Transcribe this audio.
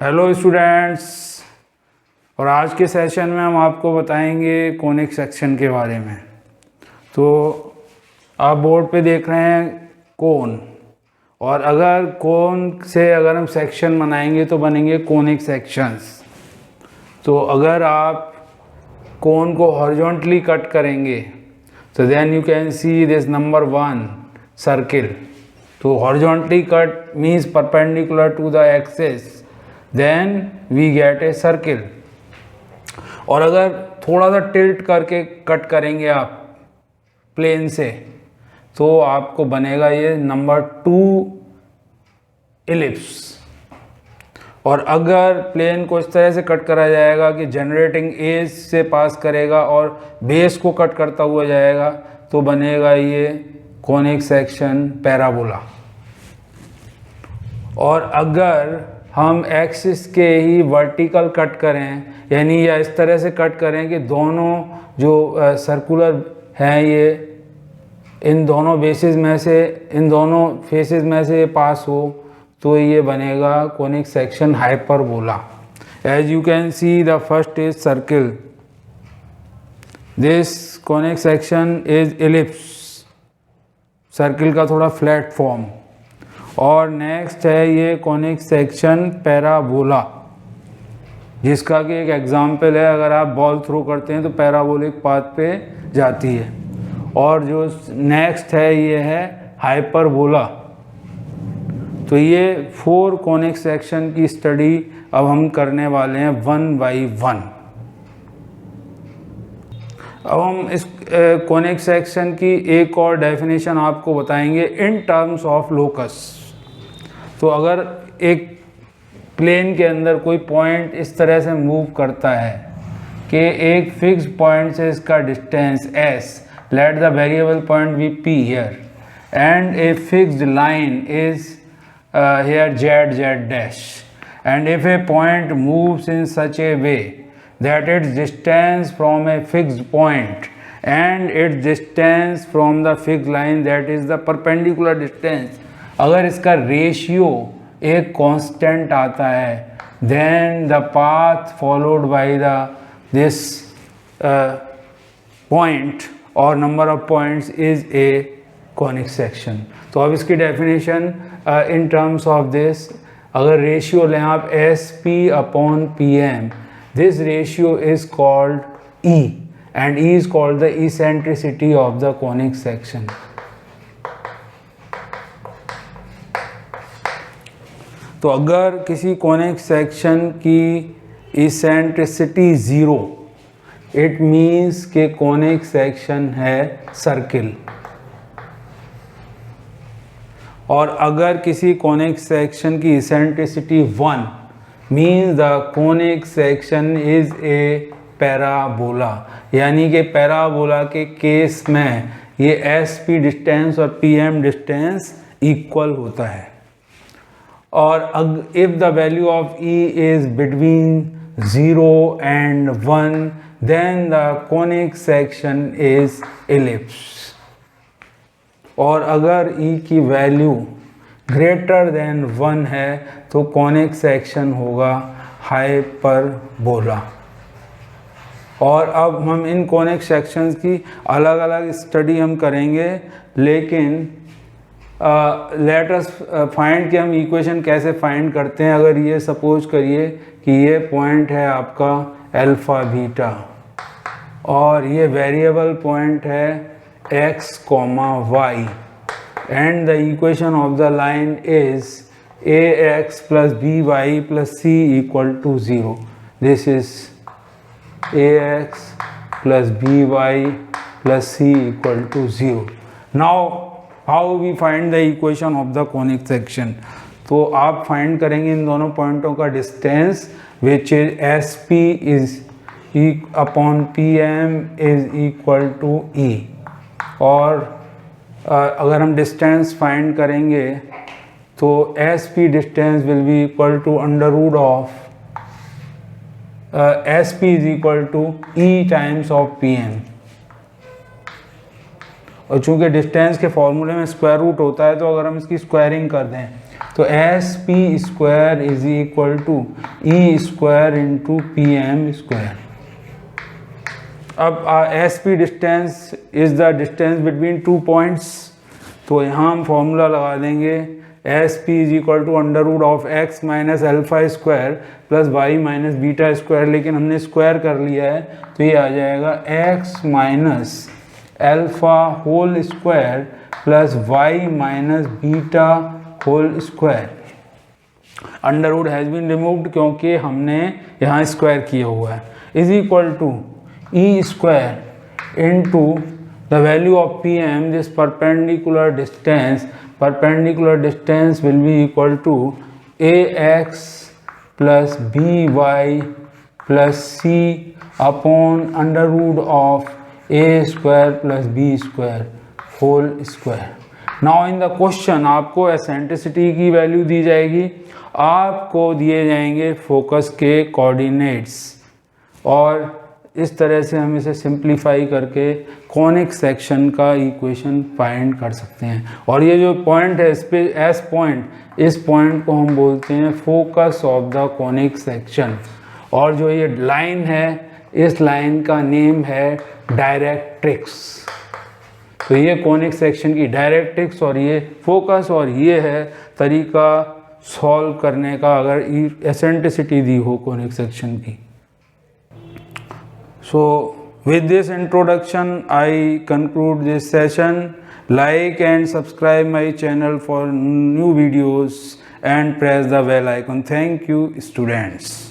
Hello students, और आज के सेशन में हम आपको बताएंगे कोनिक सेक्शन के बारे में। तो आप बोर्ड पे देख रहे हैं कोन, और अगर कोन से अगर हम सेक्शन बनाएंगे तो बनेंगे कोनिक सेक्शंस। तो अगर आप कोन को हॉरिजॉन्टली कट करेंगे तो then you can see this number 1 circle. तो horizontally cut means perpendicular to the axis, then we get a circle. और अगर थोड़ा सा टिल्ट करके कट करेंगे आप प्लेन से तो आपको बनेगा ये नंबर 2 इलिप्स। और अगर प्लेन को इस तरह से कट करा जाएगा कि जनरेटिंग एज से पास करेगा और बेस को कट करता हुआ जाएगा तो बनेगा ये कोनिक सेक्शन पैराबोला। और अगर हम एक्सिस के ही वर्टिकल कट करें, यानी या इस तरह से कट करें कि दोनों जो सर्कुलर हैं ये इन दोनों बेसिस में से, इन दोनों फेसेस में से पास हो, तो ये बनेगा conic section hyperbola. As you can see the first is circle, this conic section is ellipse, circle का थोड़ा फ्लैट फॉर्म। और नेक्स्ट है ये कोनिक सेक्शन पैराबोला, जिसका कि एक एग्जाम्पल है, अगर आप बॉल थ्रो करते हैं तो पैराबोलिक पाथ पे जाती है। और जो नेक्स्ट है ये है हाइपरबोला। तो ये 4 कोनिक सेक्शन की स्टडी अब हम करने वाले हैं 1 बाई 1। अब हम इस कोनिक सेक्शन की एक और डेफिनेशन आपको बताएंगे इन टर्म्स ऑफ लोकस। तो अगर एक प्लेन के अंदर कोई पॉइंट इस तरह से मूव करता है कि एक फिक्स पॉइंट से इसका distance s, let the variable point be p here, and a fixed line is here z dash, and if a point moves in such a way that its distance from a fixed point and its distance from the fixed line, that is the perpendicular distance, अगर इसका ratio एक constant आता है, then the path followed by this point or number of points is a conic section। तो अब इसकी definition in terms of this, अगर ratio लें आप SP upon PM, this ratio is called E, and E is called the eccentricity of the conic section. तो अगर किसी conic section की इसेंट्रिसिटी 0, इट मीन्स के कोनिक सेक्शन है circle. और अगर किसी कोनिक सेक्शन की eccentricity 1 means the conic section is a parabola, यानी कि पैराबोला के केस में ये SP डिस्टेंस और PM डिस्टेंस इक्वल होता है। और if the value of E is between 0 and 1, then the conic section is ellipse। और अगर E की वैल्यू ग्रेटर देन 1 है तो कॉनिक सेक्शन होगा हाइपरबोला। और अब हम इन कॉनिक सेक्शंस की अलग अलग स्टडी हम करेंगे, लेकिन लेट अस फाइंड कि हम इक्वेशन कैसे फाइंड करते हैं। अगर ये सपोज करिए कि ये पॉइंट है आपका अल्फा बीटा और ये वेरिएबल पॉइंट है x, y, and the equation of the line is ax plus by plus c equal to 0. This is ax plus by plus c equal to 0. Now how we find the equation of the conic section? तो आप find करेंगे इन दोनों पॉइंटों का distance, which is SP is upon PM is equal to E। और अगर हम distance find करेंगे तो SP distance will be equal to under root of SP is equal to E times of PM। और चूंकि डिस्टेंस के फॉर्मूले में स्क्वायर रूट होता है तो अगर हम इसकी स्क्वायरिंग कर दें तो S P square is equal to E square into P M square. अब S P distance is the distance between 2 points, तो यहाँ हम फॉर्मूला लगा देंगे S P is equal to under root of x minus alpha square plus y minus beta square, लेकिन हमने square कर लिया है तो ये आ जाएगा x minus alpha whole square plus y minus beta whole square. Under root has been removed क्योंकि हमने यहाँ स्क्वायर किया हुआ है, is equal to E square into the value of P M, this perpendicular distance will be equal to a x plus b y plus c upon under root of a square plus b square whole square. Now in the question आपको eccentricity की value दी जाएगी, आपको दिए जाएंगे focus के coordinates, और इस तरह से हम इसे सिंप्लीफाई करके कॉनिक सेक्शन का इक्वेशन फाइंड कर सकते हैं। और ये जो पॉइंट है इस पे एस पॉइंट, इस पॉइंट को हम बोलते हैं focus of the conic section, और जो ये लाइन है इस लाइन का नेम है डायरेक्ट्रिक्स। तो ये कॉनिक सेक्शन की डायरेक्ट्रिक्स और ये फोकस, और ये है तरीका सॉल्व करने का अगर एसेंट्रिसिटी दी हो कॉनिक सेक्शन की। So with this introduction I conclude this session. Like and subscribe my channel for new videos and press the bell icon. Thank you students.